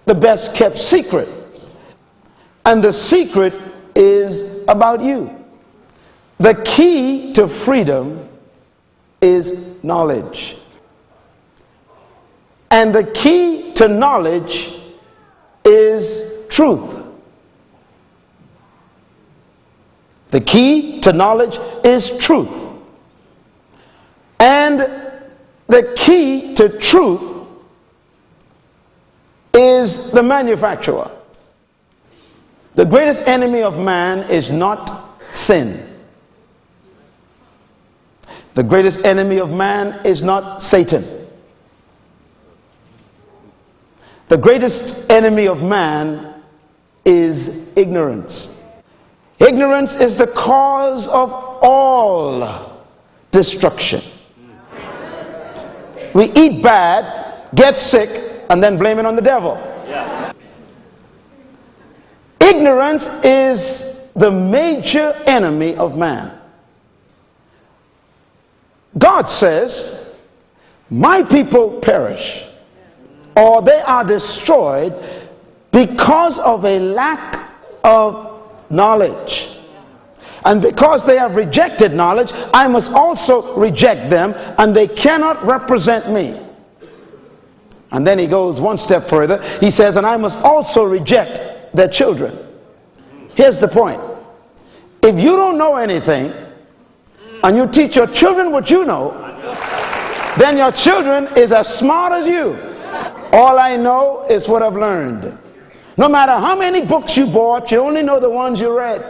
the best kept secret. And the secret is about you. The key to freedom is knowledge. And the key to knowledge is truth. The key to knowledge is truth. And the key to truth is the manufacturer. The greatest enemy of man is not sin. The greatest enemy of man is not Satan. The greatest enemy of man is ignorance. Ignorance is the cause of all destruction. We eat bad, get sick, and then blame it on the devil. Yeah. Ignorance is the major enemy of man. God says, my people perish, or they are destroyed because of a lack of knowledge. And because they have rejected knowledge, I must also reject them, and they cannot represent me. And then he goes one step further. He says, and I must also reject their children. Here's the point. If you don't know anything, and you teach your children what you know, then your children is as smart as you. All I know is what I've learned. No matter how many books you bought, you only know the ones you read.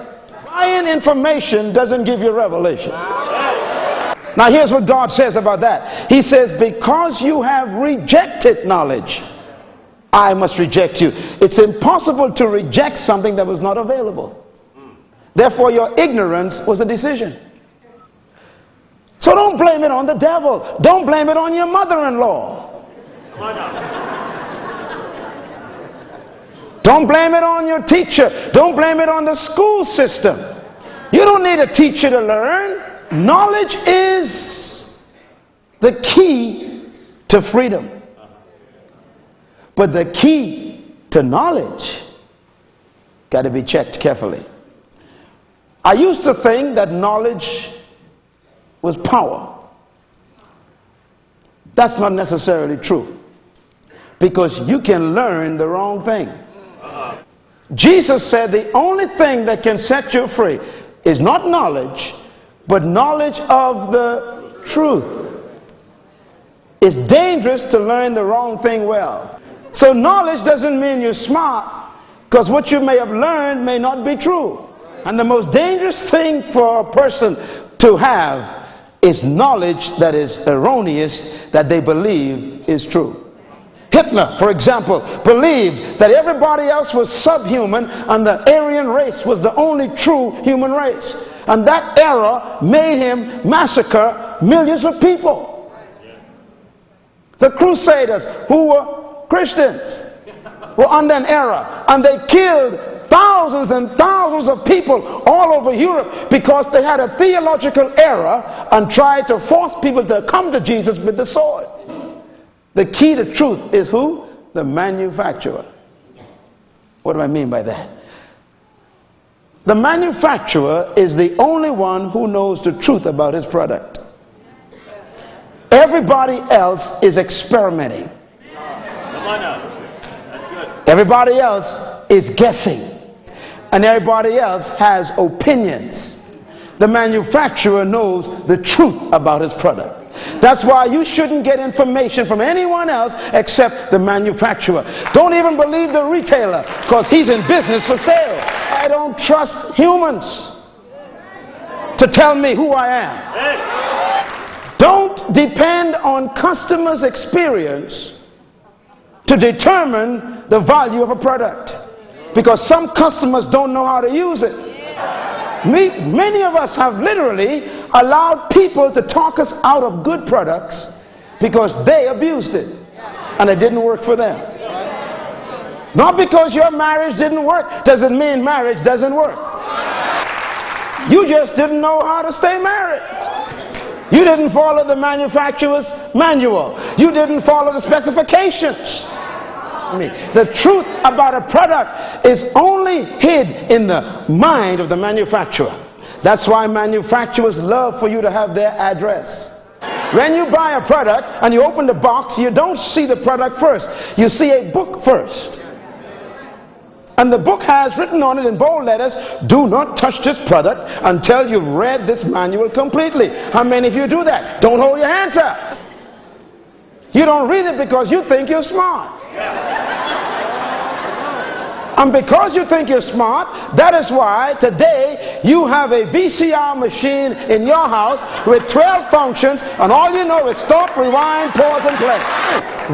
Buying information doesn't give you revelation. Now here's what God says about that. He says, because you have rejected knowledge, I must reject you. It's impossible to reject something that was not available. Therefore, your ignorance was a decision. So don't blame it on the devil. Don't blame it on your mother-in-law. Don't blame it on your teacher. Don't blame it on the school system. You don't need a teacher to learn. Knowledge is the key to freedom. But the key to knowledge got to be checked carefully. I used to think that knowledge was power. That's not necessarily true, because you can learn the wrong thing. Jesus said the only thing that can set you free is not knowledge, but knowledge of the truth. It's dangerous to learn the wrong thing well. So knowledge doesn't mean you're smart, because what you may have learned may not be true. And the most dangerous thing for a person to have is knowledge that is erroneous, that they believe is true. Hitler, for example, believed that everybody else was subhuman and the Aryan race was the only true human race. And that error made him massacre millions of people. The Crusaders, who were Christians, were under an error, and they killed thousands and thousands of people all over Europe because they had a theological error and tried to force people to come to Jesus with the sword. The key to truth is who? The manufacturer. What do I mean by that? The manufacturer is the only one who knows the truth about his product. Everybody else is experimenting. Everybody else is guessing. And everybody else has opinions. The manufacturer knows the truth about his product. That's why you shouldn't get information from anyone else except the manufacturer. Don't even believe the retailer, because he's in business for sales. I don't trust humans to tell me who I am. Don't depend on customers' experience to determine the value of a product, because some customers don't know how to use it. Many of us have literally allowed people to talk us out of good products because they abused it and it didn't work for them. Not because your marriage didn't work doesn't mean marriage doesn't work. You just didn't know how to stay married. You didn't follow the manufacturer's manual. You didn't follow the specifications. about me. The truth about a product is only hid in the mind of the manufacturer. That's why manufacturers love for you to have their address. When you buy a product and you open the box, you don't see the product first. You see a book first. And the book has written on it in bold letters, do not touch this product until you've read this manual completely. How many of you do that? Don't hold your hands up. You don't read it because you think you're smart. And because you think you're smart, that is why today you have a VCR machine in your house with 12 functions, and all you know is stop, rewind, pause, and play.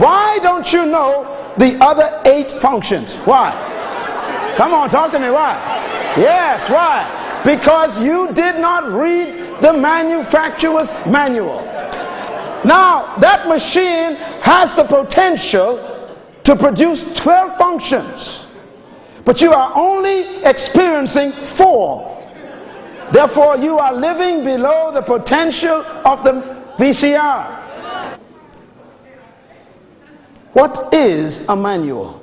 Why don't you know the other 8 functions? Why? Come on, talk to me. Why? Yes, why? Because you did not read the manufacturer's manual. Now, that machine has the potential to produce 12 functions. But you are only experiencing 4. Therefore, you are living below the potential of the VCR. What is a manual?